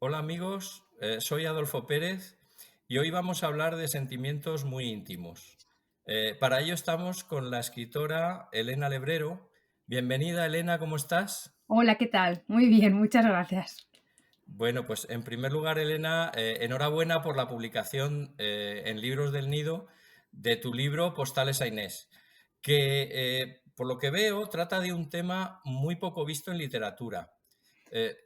Hola amigos, soy Adolfo Pérez y hoy vamos a hablar de sentimientos muy íntimos. Para ello estamos con la escritora Elena Lebrero. Bienvenida Elena, ¿cómo estás? Hola, ¿qué tal? Muy bien, muchas gracias. Bueno, pues en primer lugar Elena, enhorabuena por la publicación en Libros del Nido de tu libro Postales a Inés, que por lo que veo trata de un tema muy poco visto en literatura. Eh,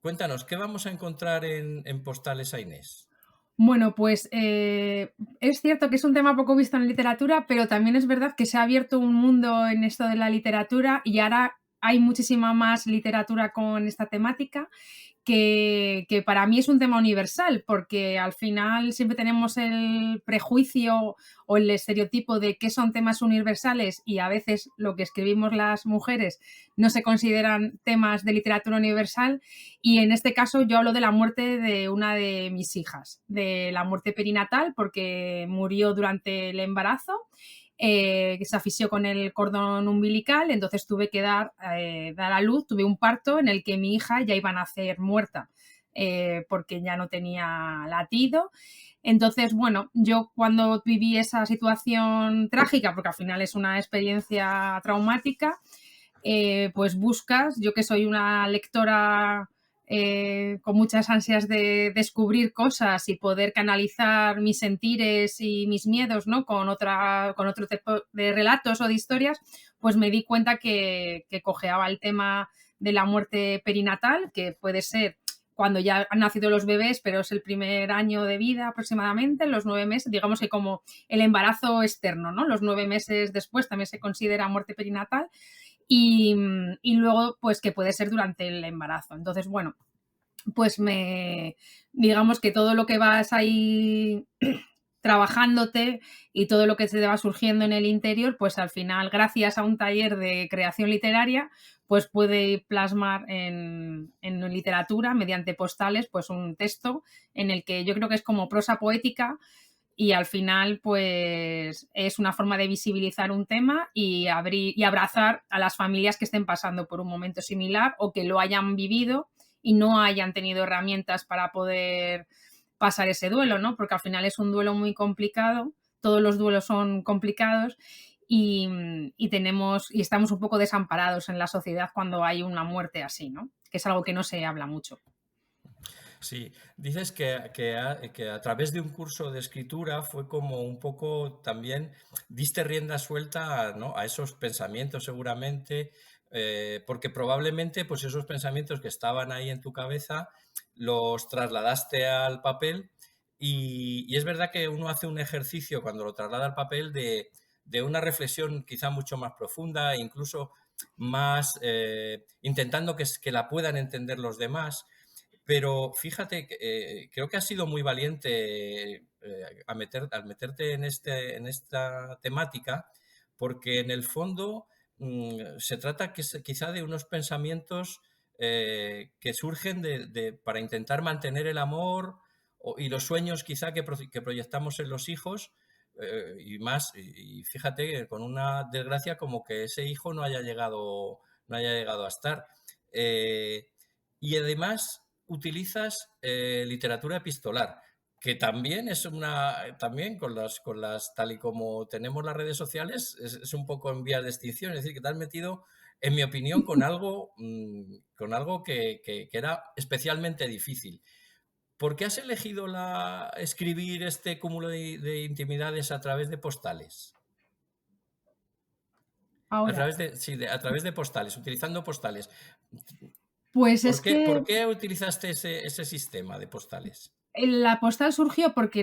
Cuéntanos, ¿qué vamos a encontrar en Postales a Inés? Bueno, pues es cierto que es un tema poco visto en la literatura, pero también es verdad que se ha abierto un mundo en esto de la literatura y ahora hay muchísima más literatura con esta temática que para mí es un tema universal, porque al final siempre tenemos el prejuicio o el estereotipo de qué son temas universales y a veces lo que escribimos las mujeres no se consideran temas de literatura universal. Y en este caso yo hablo de la muerte de una de mis hijas, de la muerte perinatal, porque murió durante el embarazo, que se asfixió con el cordón umbilical, entonces tuve que dar a luz, tuve un parto en el que mi hija ya iba a nacer muerta, porque ya no tenía latido. Entonces, bueno, yo cuando viví esa situación trágica, porque al final es una experiencia traumática, pues buscas, yo que soy una lectora con muchas ansias de descubrir cosas y poder canalizar mis sentires y mis miedos, ¿no? Con otro tipo de relatos o de historias, pues me di cuenta que cojeaba el tema de la muerte perinatal, que puede ser cuando ya han nacido los bebés, pero es el primer año de vida aproximadamente, los 9 meses, digamos que como el embarazo externo, ¿no? Los 9 meses después también se considera muerte perinatal y luego, pues que puede ser durante el embarazo. Entonces, bueno, pues digamos que todo lo que vas ahí trabajándote y todo lo que te va surgiendo en el interior, pues al final, gracias a un taller de creación literaria, pues puede plasmar en literatura, mediante postales, pues un texto en el que yo creo que es como prosa poética y al final, pues es una forma de visibilizar un tema y abrir y abrazar a las familias que estén pasando por un momento similar o que lo hayan vivido y no hayan tenido herramientas para poder pasar ese duelo, ¿no? Porque al final es un duelo muy complicado, todos los duelos son complicados y estamos un poco desamparados en la sociedad cuando hay una muerte así, ¿no? Que es algo que no se habla mucho. Sí, dices que a través de un curso de escritura fue como un poco también diste rienda suelta, ¿no? A esos pensamientos seguramente, porque probablemente pues esos pensamientos que estaban ahí en tu cabeza los trasladaste al papel y es verdad que uno hace un ejercicio cuando lo traslada al papel de una reflexión quizá mucho más profunda, e incluso más intentando que la puedan entender los demás. Pero fíjate, que, creo que has sido muy valiente al meterte en esta temática, porque en el fondo se trata quizá de unos pensamientos que surgen para intentar mantener el amor y los sueños quizá que proyectamos en los hijos, y más, y fíjate, que con una desgracia como que ese hijo no haya llegado a estar. Eh, y además utilizas literatura epistolar, que también es también tal y como tenemos las redes sociales, es un poco en vías de extinción, es decir, que te has metido, en mi opinión, con algo que era especialmente difícil. ¿Por qué has elegido escribir este cúmulo de intimidades a través de postales? A Ahora, través de, sí, a través de postales, utilizando postales. pues ¿Por es qué, que por qué utilizaste ese sistema de postales? la postal surgió porque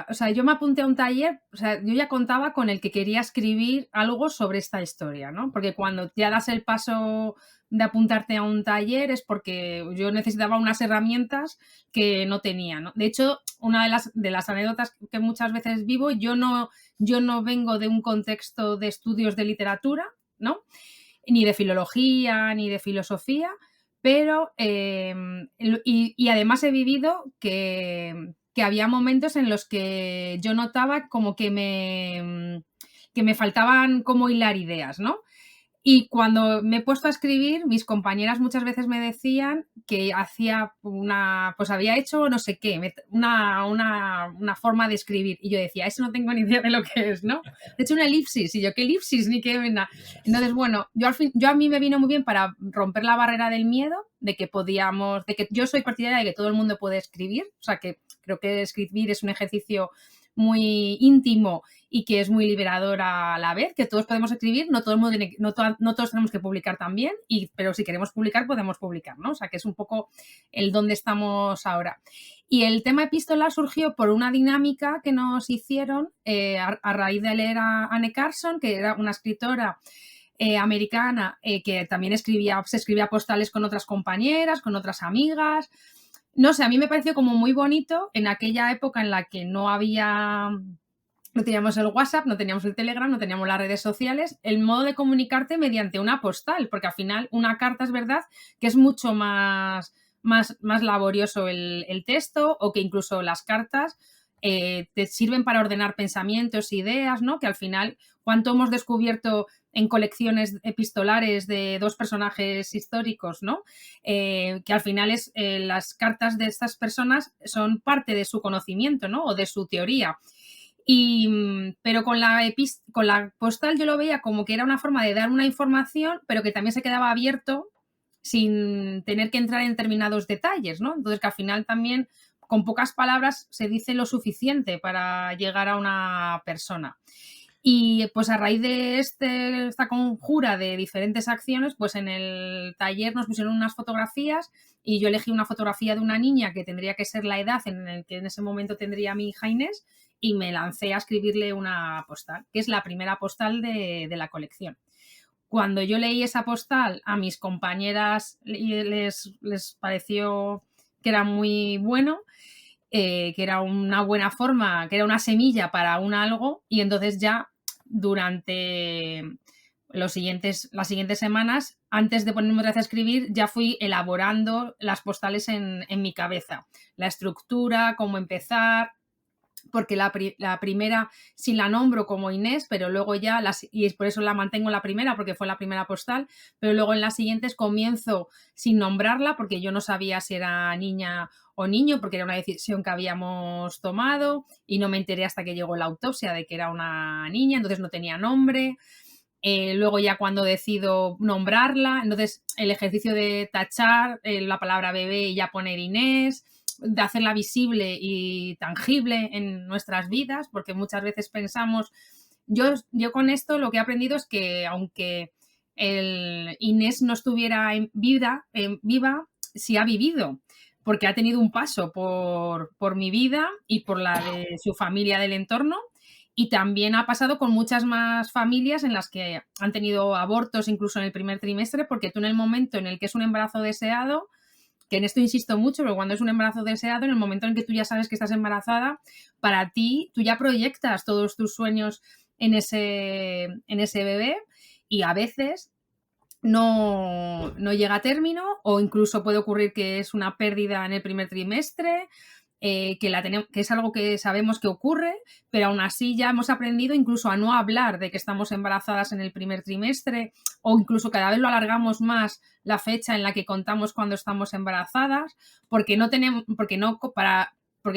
o sea, yo me apunté a un taller, o sea, yo ya contaba con el que quería escribir algo sobre esta historia, ¿no? Porque cuando ya das el paso de apuntarte a un taller es porque yo necesitaba unas herramientas que no tenía, ¿no? De hecho, una de las anécdotas que muchas veces vivo, yo no vengo de un contexto de estudios de literatura, ¿no? Ni de filología, ni de filosofía, pero y además he vivido que había momentos en los que yo notaba como que me faltaban como hilar ideas, ¿no? Y cuando me he puesto a escribir, mis compañeras muchas veces me decían que pues había hecho no sé qué, una forma de escribir. Y yo decía, eso no tengo ni idea de lo que es, ¿no? He hecho una elipsis. Y yo, ¿qué elipsis? Ni qué nada. Yes. Entonces, bueno, yo a mí me vino muy bien para romper la barrera del miedo, de que yo soy partidaria de que todo el mundo puede escribir. O sea, que creo que escribir es un ejercicio muy íntimo y que es muy liberador a la vez, que todos podemos escribir, no, todo el mundo no todos tenemos que publicar también, pero si queremos publicar, podemos publicar, ¿no? O sea, que es un poco el dónde estamos ahora. Y el tema epístola surgió por una dinámica que nos hicieron a raíz de leer a Anne Carson, que era una escritora americana que también se escribía postales con otras compañeras, con otras amigas. No sé, a mí me pareció como muy bonito en aquella época en la que no teníamos el WhatsApp, no teníamos el Telegram, no teníamos las redes sociales, el modo de comunicarte mediante una postal, porque al final una carta es verdad que es mucho más laborioso el texto, o que incluso las cartas te sirven para ordenar pensamientos, ideas, ¿no? Que al final, ¿cuánto hemos descubierto en colecciones epistolares de dos personajes históricos, ¿no? Que al final las cartas de estas personas son parte de su conocimiento, ¿no? O de su teoría. Pero con la postal yo lo veía como que era una forma de dar una información, pero que también se quedaba abierto sin tener que entrar en determinados detalles, ¿no? Entonces, que al final también con pocas palabras se dice lo suficiente para llegar a una persona. Y pues a raíz de esta conjura de diferentes acciones, pues en el taller nos pusieron unas fotografías y yo elegí una fotografía de una niña que tendría que ser la edad en la que en ese momento tendría mi hija Inés, y me lancé a escribirle una postal, que es la primera postal de la colección. Cuando yo leí esa postal, a mis compañeras les pareció que era muy bueno, que era una buena forma, que era una semilla para un algo, y entonces ya durante las siguientes semanas, antes de ponerme otra vez a escribir, ya fui elaborando las postales en mi cabeza. La estructura, cómo empezar, porque la primera sí la nombro como Inés, pero luego y es por eso la mantengo la primera, porque fue la primera postal, pero luego en las siguientes comienzo sin nombrarla, porque yo no sabía si era niña o niño, porque era una decisión que habíamos tomado y no me enteré hasta que llegó la autopsia de que era una niña, entonces no tenía nombre. Luego ya cuando decido nombrarla, entonces el ejercicio de tachar la palabra bebé y ya poner Inés, de hacerla visible y tangible en nuestras vidas, porque muchas veces pensamos, yo con esto lo que he aprendido es que aunque el Inés no estuviera viva, sí ha vivido, porque ha tenido un paso por mi vida y por la de su familia del entorno, y también ha pasado con muchas más familias en las que han tenido abortos incluso en el primer trimestre, porque tú en el momento en el que es un embarazo deseado, que en esto insisto mucho, pero cuando es un embarazo deseado, en el momento en que tú ya sabes que estás embarazada, para ti, tú ya proyectas todos tus sueños en ese bebé, y a veces no llega a término, o incluso puede ocurrir que es una pérdida en el primer trimestre, que es algo que sabemos que ocurre, pero aún así ya hemos aprendido incluso a no hablar de que estamos embarazadas en el primer trimestre, o incluso cada vez lo alargamos más la fecha en la que contamos cuando estamos embarazadas, porque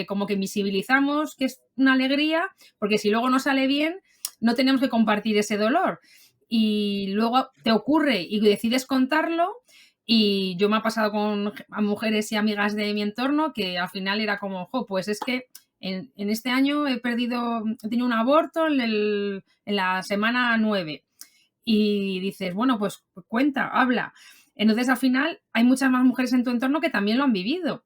como que visibilizamos que es una alegría, porque si luego no sale bien, no tenemos que compartir ese dolor. Y luego te ocurre y decides contarlo, y yo me ha pasado con mujeres y amigas de mi entorno que al final era como, pues es que en este año he tenido un aborto en la semana 9. Y dices, bueno, pues cuenta, habla. Entonces al final hay muchas más mujeres en tu entorno que también lo han vivido.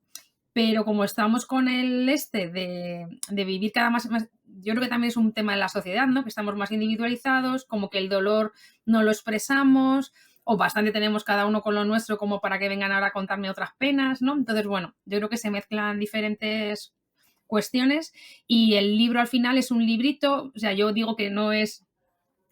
Pero como estamos con de vivir más, yo creo que también es un tema de la sociedad, ¿no? Que estamos más individualizados, como que el dolor no lo expresamos, o bastante tenemos cada uno con lo nuestro como para que vengan ahora a contarme otras penas, ¿no? Entonces, bueno, yo creo que se mezclan diferentes cuestiones, y el libro al final es un librito, o sea, yo digo que no es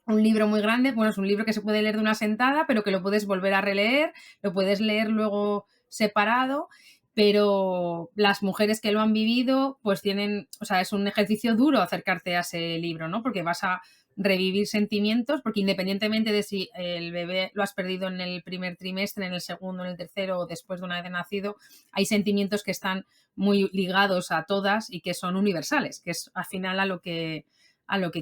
un libro muy grande, bueno, es un libro que se puede leer de una sentada, pero que lo puedes volver a releer, lo puedes leer luego separado, pero las mujeres que lo han vivido, pues es un ejercicio duro acercarte a ese libro, ¿no? Porque vas a revivir sentimientos, porque independientemente de si el bebé lo has perdido en el primer trimestre, en el segundo, en el tercero o después de una vez de nacido, hay sentimientos que están muy ligados a todas y que son universales, que es al final a lo que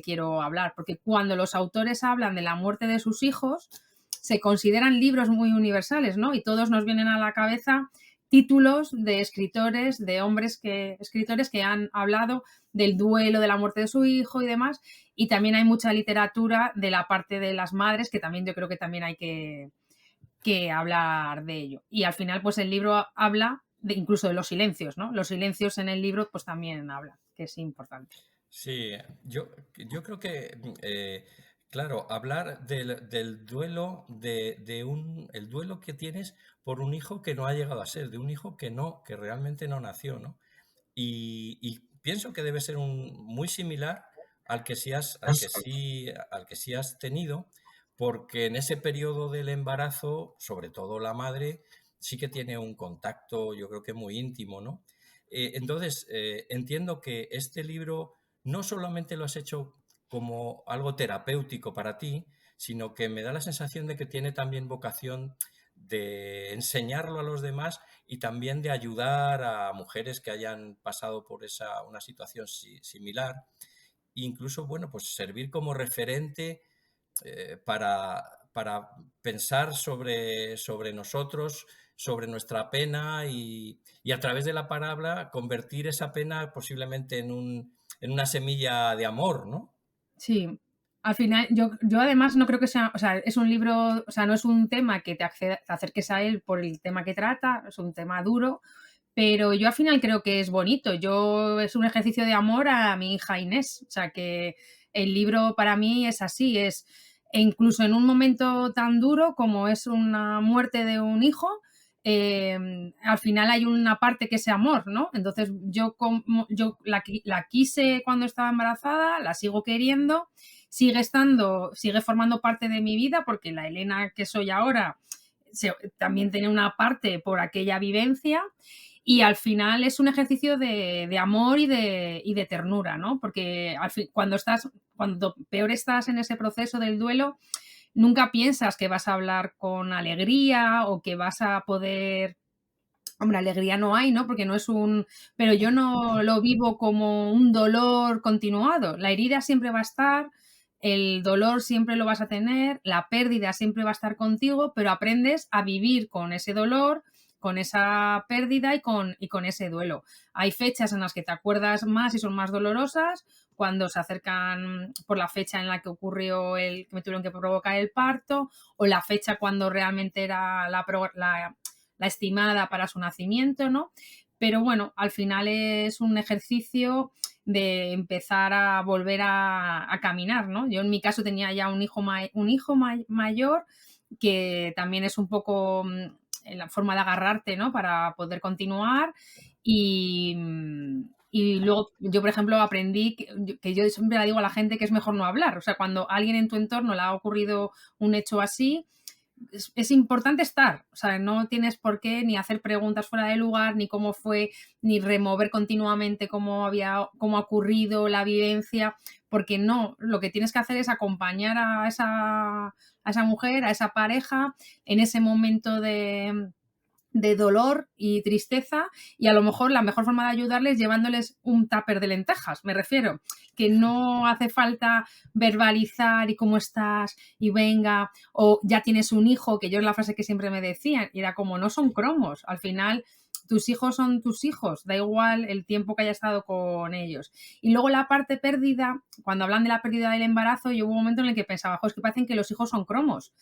quiero hablar, porque cuando los autores hablan de la muerte de sus hijos, se consideran libros muy universales, ¿no? Y todos nos vienen a la cabeza títulos de escritores, de hombres escritores que han hablado del duelo, de la muerte de su hijo y demás. Y también hay mucha literatura de la parte de las madres, que también yo creo que también hay que hablar de ello. Y al final, pues el libro habla incluso de los silencios, ¿no? Los silencios en el libro, pues también habla, que es importante. Sí, yo creo que, claro, hablar del duelo, el duelo que tienes por un hijo que no ha llegado a ser, de un hijo que no, que realmente no nació, ¿no? Y pienso que debe ser muy similar al que sí has tenido, porque en ese periodo del embarazo, sobre todo la madre, sí que tiene un contacto, yo creo que muy íntimo, ¿no? Entonces, entiendo que este libro no solamente lo has hecho como algo terapéutico para ti, sino que me da la sensación de que tiene también vocación de enseñarlo a los demás y también de ayudar a mujeres que hayan pasado por una situación similar. Incluso, bueno, pues servir como referente para pensar sobre nosotros, sobre nuestra pena y a través de la palabra convertir esa pena posiblemente en una semilla de amor, ¿no? Sí, al final yo además no creo que sea, o sea, es un libro, o sea, no es un tema que te acerques a él por el tema que trata, es un tema duro, pero yo al final creo que es bonito. Yo es un ejercicio de amor a mi hija Inés, o sea, que el libro para mí es así, es e incluso en un momento tan duro como es una muerte de un hijo, al final hay una parte que es amor, ¿no? Entonces yo la quise cuando estaba embarazada, la sigo queriendo, sigue formando parte de mi vida porque la Elena que soy ahora también tiene una parte por aquella vivencia y al final es un ejercicio de amor y de ternura, ¿no? Porque cuando peor estás en ese proceso del duelo, nunca piensas que vas a hablar con alegría o que vas a poder. Hombre, alegría no hay, ¿no? Porque no es un. Pero yo no lo vivo como un dolor continuado. La herida siempre va a estar, el dolor siempre lo vas a tener, la pérdida siempre va a estar contigo, pero aprendes a vivir con ese dolor, con esa pérdida y con ese duelo. Hay fechas en las que te acuerdas más y son más dolorosas, cuando se acercan por la fecha en la que ocurrió que me tuvieron que provocar el parto, o la fecha cuando realmente era la estimada para su nacimiento, ¿no? Pero bueno, al final es un ejercicio de empezar a volver a caminar, ¿no? Yo en mi caso tenía ya un hijo mayor que también es un poco en la forma de agarrarte, ¿no? Para poder continuar y luego yo, por ejemplo, aprendí que yo siempre le digo a la gente que es mejor no hablar. O sea, cuando a alguien en tu entorno le ha ocurrido un hecho así, es importante estar, o sea, no tienes por qué ni hacer preguntas fuera de lugar, ni cómo fue, ni remover continuamente cómo ha ocurrido la vivencia, porque no, lo que tienes que hacer es acompañar a esa mujer, a esa pareja, en ese momento de dolor y tristeza y a lo mejor la mejor forma de ayudarles es llevándoles un tupper de lentejas, me refiero, que no hace falta verbalizar y cómo estás y venga, o ya tienes un hijo, que yo es la frase que siempre me decían, y era como no son cromos, al final tus hijos son tus hijos, da igual el tiempo que haya estado con ellos. Y luego la parte pérdida, cuando hablan de la pérdida del embarazo, yo hubo un momento en el que pensaba, es que parecen que los hijos son cromos,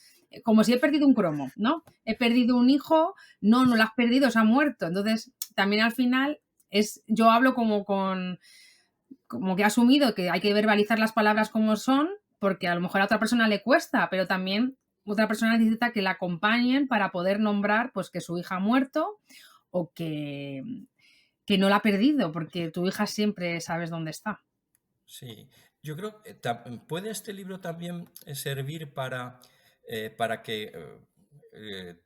como si he perdido un cromo, ¿no? He perdido un hijo, no lo has perdido, se ha muerto. Entonces, también al final yo hablo como que he asumido que hay que verbalizar las palabras como son, porque a lo mejor a otra persona le cuesta, pero también otra persona necesita que la acompañen para poder nombrar pues que su hija ha muerto o que no la ha perdido, porque tu hija siempre sabes dónde está. Sí, yo creo que puede este libro también servir para que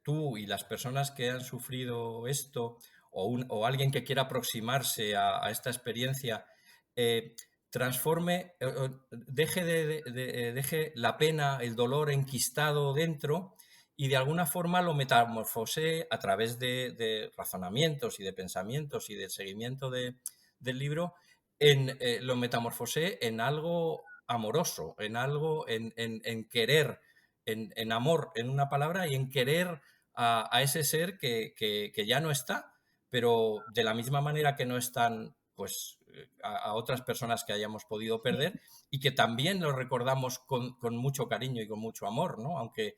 tú y las personas que han sufrido esto o alguien que quiera aproximarse a esta experiencia, transforme, deje la pena, el dolor enquistado dentro y de alguna forma lo metamorfose a través de razonamientos y de pensamientos y del seguimiento del libro, lo metamorfose en algo amoroso, en algo, en querer, en amor, en una palabra, y en querer a ese ser que ya no está, pero de la misma manera que no están, pues, a otras personas que hayamos podido perder y que también los recordamos con mucho cariño y con mucho amor, ¿no? Aunque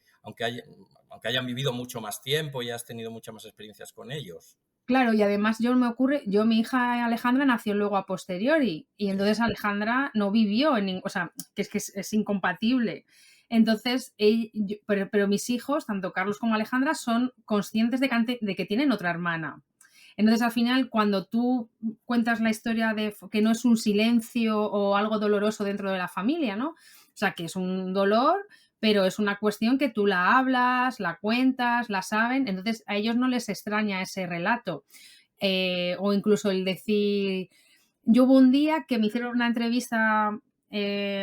hayan vivido mucho más tiempo y has tenido muchas más experiencias con ellos. Claro, y además mi hija Alejandra nació luego a posteriori, y Sí, entonces Alejandra no vivió en nin o sea, que es incompatible. Entonces, pero mis hijos, tanto Carlos como Alejandra, son conscientes de que tienen otra hermana. Entonces, al final, cuando tú cuentas la historia de que no es un silencio o algo doloroso dentro de la familia, ¿no? O sea, que es un dolor, pero es una cuestión que tú la hablas, la cuentas, la saben, entonces a ellos no les extraña ese relato. O incluso el decir, yo hubo un día que me hicieron una entrevista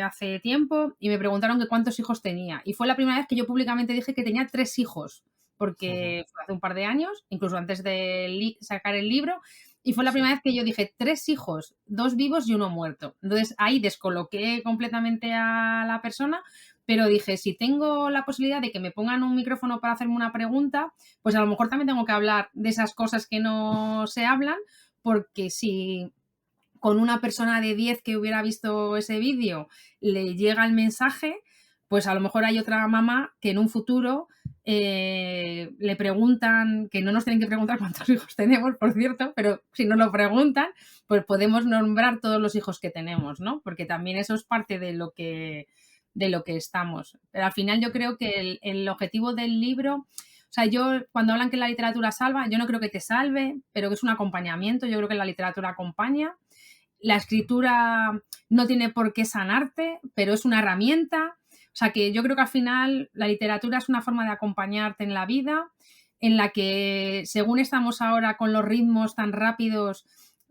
hace tiempo y me preguntaron que cuántos hijos tenía. Y fue la primera vez que yo públicamente dije que tenía 3 hijos, ujú, porque fue hace un par de años, incluso antes de sacar el libro. Y fue la sí, primera vez que yo dije 3 hijos, 2 vivos y uno muerto. Entonces ahí descoloqué completamente a la persona, pero dije, si tengo la posibilidad de que me pongan un micrófono para hacerme una pregunta, pues a lo mejor también tengo que hablar de esas cosas que no se hablan, porque si con una persona de 10 que hubiera visto ese vídeo le llega el mensaje, pues a lo mejor hay otra mamá que en un futuro le preguntan, que no nos tienen que preguntar cuántos hijos tenemos, por cierto, pero si nos lo preguntan, pues podemos nombrar todos los hijos que tenemos, ¿no? Porque también eso es parte de lo que estamos. Pero al final yo creo que el objetivo del libro, o sea, yo cuando hablan que la literatura salva, yo no creo que te salve, pero que es un acompañamiento, yo creo que la literatura acompaña. La escritura no tiene por qué sanarte, pero es una herramienta. O sea que yo creo que al final la literatura es una forma de acompañarte en la vida, en la que según estamos ahora con los ritmos tan rápidos,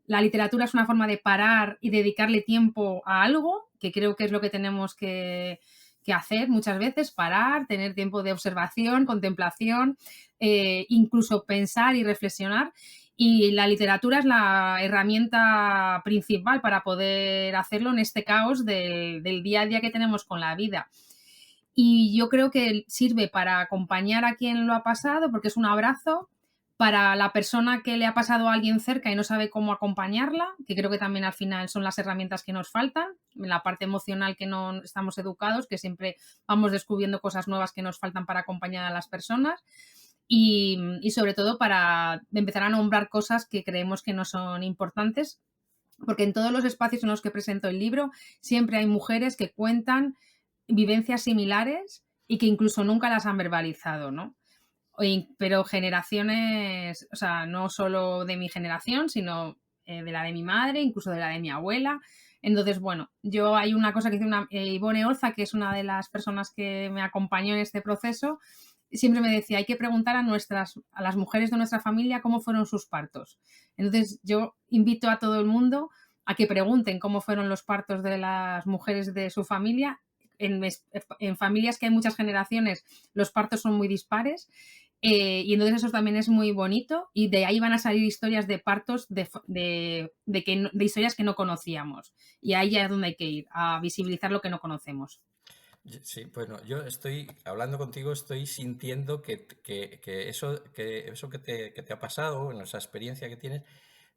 la literatura es una forma de parar y dedicarle tiempo a algo, que creo que es lo que tenemos que hacer muchas veces, parar, tener tiempo de observación, contemplación, incluso pensar y reflexionar. Y la literatura es la herramienta principal para poder hacerlo en este caos del día a día que tenemos con la vida. Y yo creo que sirve para acompañar a quien lo ha pasado, porque es un abrazo, para la persona que le ha pasado a alguien cerca y no sabe cómo acompañarla, que creo que también al final son las herramientas que nos faltan, en la parte emocional que no estamos educados, que siempre vamos descubriendo cosas nuevas que nos faltan para acompañar a las personas. Y sobre todo para empezar a nombrar cosas que creemos que no son importantes, porque en todos los espacios en los que presento el libro siempre hay mujeres que cuentan vivencias similares y que incluso nunca las han verbalizado, ¿no? Pero generaciones, o sea, no solo de mi generación, sino de la de mi madre, incluso de la de mi abuela. Entonces, bueno, yo hay una cosa que dice Ivone Olza, que es una de las personas que me acompañó en este proceso, siempre me decía, hay que preguntar a las mujeres de nuestra familia cómo fueron sus partos. Entonces, yo invito a todo el mundo a que pregunten cómo fueron los partos de las mujeres de su familia. En familias que hay muchas generaciones, los partos son muy dispares. Y entonces eso también es muy bonito y de ahí van a salir historias de partos de historias que no conocíamos. Y ahí ya es donde hay que ir, a visibilizar lo que no conocemos. Sí, bueno, yo estoy hablando contigo, estoy sintiendo que eso que te ha pasado, bueno, esa experiencia que tienes,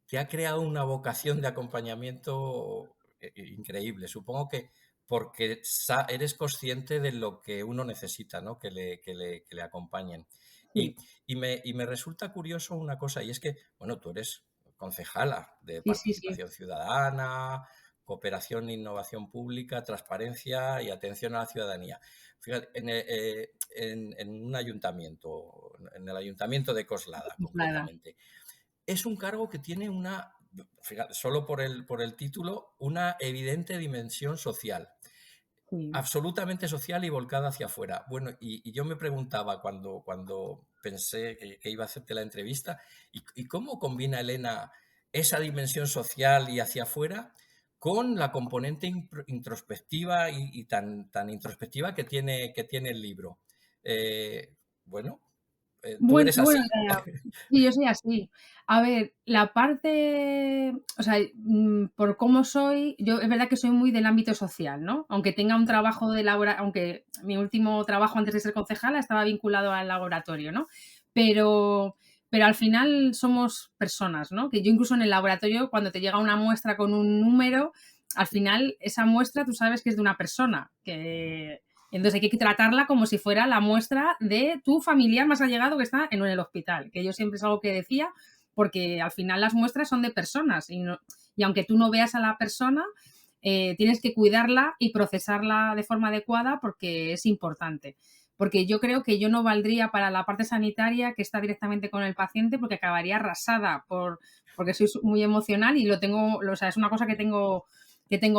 te ha creado una vocación de acompañamiento increíble. Supongo que porque eres consciente de lo que uno necesita, ¿no? Que le acompañen. Sí, Y me resulta curioso una cosa, y es que, bueno, tú eres concejala de sí, sí, sí. participación ciudadana, cooperación e innovación pública, transparencia y atención a la ciudadanía. Fíjate, en un ayuntamiento, en el ayuntamiento de Coslada, Nada. concretamente. Es un cargo que tiene fíjate, solo por el título, una evidente dimensión social, Sí. absolutamente social y volcada hacia afuera. Bueno, y yo me preguntaba cuando pensé que iba a hacerte la entrevista, ¿y cómo combina Elena esa dimensión social y hacia afuera con la componente introspectiva y tan introspectiva que tiene el libro. Bueno, ¿tú eres Bueno, así? sí, yo soy así. A ver, la parte, o sea, por cómo soy, yo es verdad que soy muy del ámbito social, ¿no? Aunque tenga un trabajo de aunque mi último trabajo antes de ser concejala estaba vinculado al laboratorio, ¿no? Pero pero al final somos personas, ¿no? Que yo incluso en el laboratorio, cuando te llega una muestra con un número, al final esa muestra tú sabes que es de una persona, que entonces hay que tratarla como si fuera la muestra de tu familiar más allegado que está en el hospital, que yo siempre es algo que decía, porque al final las muestras son de personas y aunque tú no veas a la persona, tienes que cuidarla y procesarla de forma adecuada porque es importante. Porque yo creo que yo no valdría para la parte sanitaria que está directamente con el paciente porque acabaría arrasada porque soy muy emocional y lo tengo, o sea, es una cosa que tengo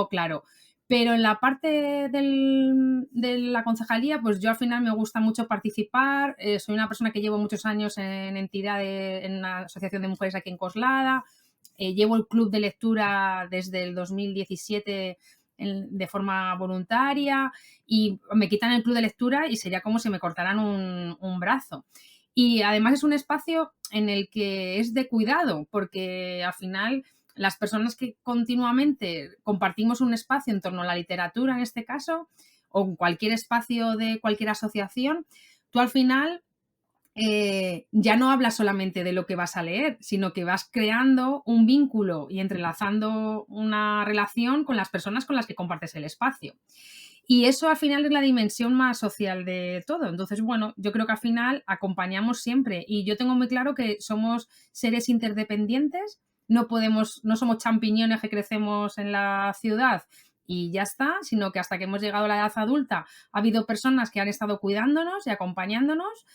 claro. Pero en la parte de la concejalía, pues yo al final me gusta mucho participar. Soy una persona que llevo muchos años en entidades, en una asociación de mujeres aquí en Coslada. Llevo el club de lectura desde el 2017 de forma voluntaria y me quitan el club de lectura y sería como si me cortaran un brazo. Y además es un espacio en el que es de cuidado, porque al final las personas que continuamente compartimos un espacio en torno a la literatura, en este caso, o en cualquier espacio de cualquier asociación, tú al final ya no hablas solamente de lo que vas a leer, sino que vas creando un vínculo y entrelazando una relación con las personas con las que compartes el espacio. Y eso al final es la dimensión más social de todo. Entonces, bueno, yo creo que al final acompañamos siempre y yo tengo muy claro que somos seres interdependientes, no somos champiñones que crecemos en la ciudad y ya está, sino que hasta que hemos llegado a la edad adulta ha habido personas que han estado cuidándonos y acompañándonos.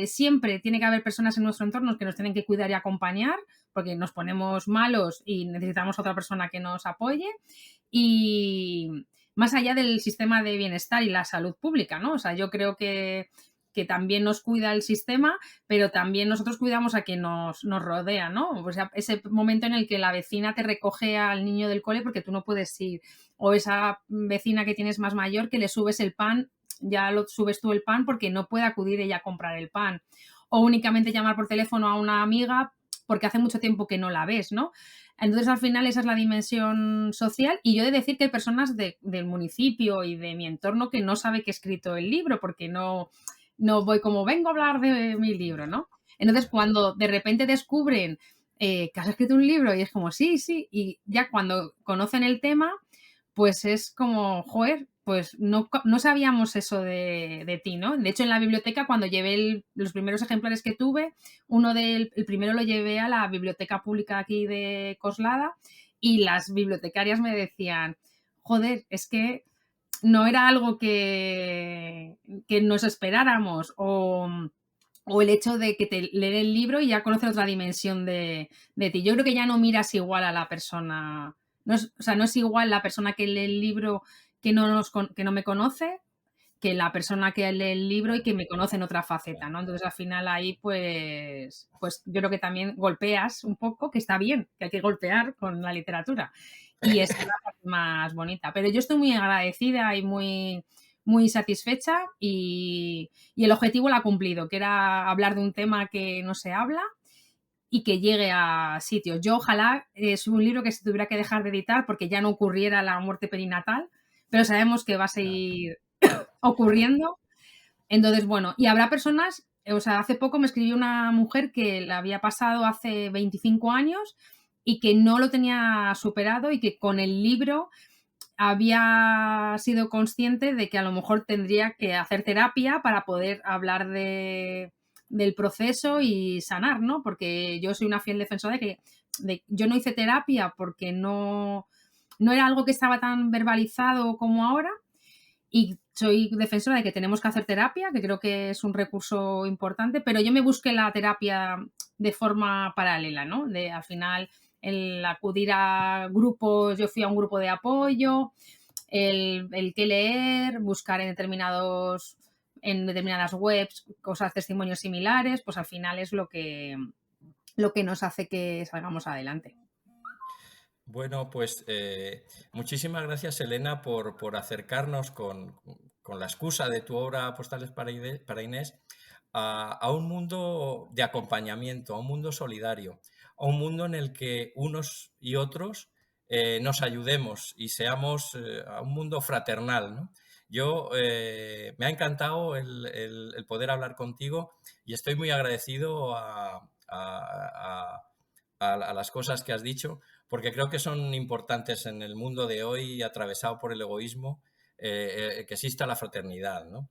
Siempre tiene que haber personas en nuestro entorno que nos tienen que cuidar y acompañar porque nos ponemos malos y necesitamos a otra persona que nos apoye. Y más allá del sistema de bienestar y la salud pública, ¿no? O sea, yo creo que también nos cuida el sistema, pero también nosotros cuidamos a quien nos rodea, ¿no? O sea, ese momento en el que la vecina te recoge al niño del cole porque tú no puedes ir, o esa vecina que tienes más mayor que le subes el pan, ya lo subes tú el pan porque no puede acudir ella a comprar el pan, o únicamente llamar por teléfono a una amiga porque hace mucho tiempo que no la ves, ¿no? Entonces, al final, esa es la dimensión social. Y yo he de decir que hay personas del municipio y de mi entorno que no sabe que he escrito el libro, porque no voy como vengo a hablar de mi libro, ¿no? Entonces, cuando de repente descubren que has escrito un libro y es como, sí, sí, y ya cuando conocen el tema, pues es como, joder, pues no sabíamos eso de ti, ¿no? De hecho, en la biblioteca, cuando llevé los primeros ejemplares que tuve, el primero lo llevé a la biblioteca pública aquí de Coslada y las bibliotecarias me decían, joder, es que no era algo que nos esperáramos o el hecho de que te leer el libro y ya conocer otra dimensión de ti. Yo creo que ya no miras igual a la persona, o sea, no es igual la persona que lee el libro que no me conoce que la persona que lee el libro y que me conoce en otra faceta, ¿no? Entonces, al final ahí, pues yo creo que también golpeas un poco, que está bien, que hay que golpear con la literatura. Y esa es la parte más bonita. Pero yo estoy muy agradecida y muy satisfecha y el objetivo lo ha cumplido, que era hablar de un tema que no se habla y que llegue a sitios. Yo ojalá es un libro que se tuviera que dejar de editar porque ya no ocurriera la muerte perinatal, pero sabemos que va a Claro. seguir ocurriendo. Entonces, bueno, y habrá personas, o sea, hace poco me escribió una mujer que la había pasado hace 25 años y que no lo tenía superado y que con el libro había sido consciente de que a lo mejor tendría que hacer terapia para poder hablar del proceso y sanar, ¿no? Porque yo soy una fiel defensora yo no hice terapia porque no era algo que estaba tan verbalizado como ahora y soy defensora de que tenemos que hacer terapia, que creo que es un recurso importante, pero yo me busqué la terapia de forma paralela, ¿no? Al final, el acudir a grupos, yo fui a un grupo de apoyo, el qué leer, buscar en determinadas webs cosas, testimonios similares, pues al final es lo que nos hace que salgamos adelante. Bueno, pues muchísimas gracias, Elena, por acercarnos con la excusa de tu obra Postales para Inés a un mundo de acompañamiento, a un mundo solidario, a un mundo en el que unos y otros nos ayudemos y seamos a un mundo fraternal, ¿no? Yo me ha encantado el poder hablar contigo y estoy muy agradecido a las cosas que has dicho, porque creo que son importantes en el mundo de hoy, atravesado por el egoísmo, que exista la fraternidad, ¿no?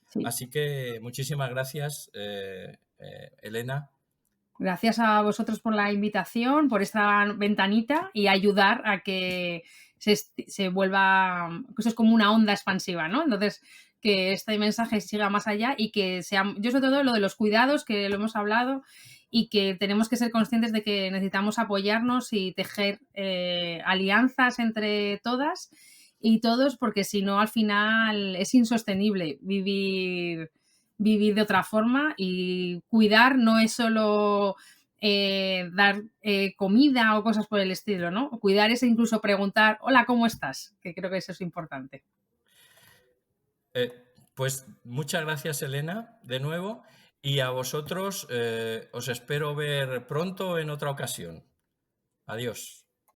Sí. Así que muchísimas gracias, Elena. Gracias a vosotros por la invitación, por esta ventanita y ayudar a que se vuelva, pues es como una onda expansiva, ¿no? Entonces, que este mensaje siga más allá y que sea, yo sobre todo lo de los cuidados, que lo hemos hablado, y que tenemos que ser conscientes de que necesitamos apoyarnos y tejer alianzas entre todas y todos, porque si no, al final es insostenible vivir de otra forma y cuidar no es solo dar comida o cosas por el estilo, ¿no? Cuidar es incluso preguntar, hola, ¿cómo estás? Que creo que eso es importante. Pues muchas gracias, Elena, de nuevo, y a vosotros os espero ver pronto en otra ocasión. Adiós.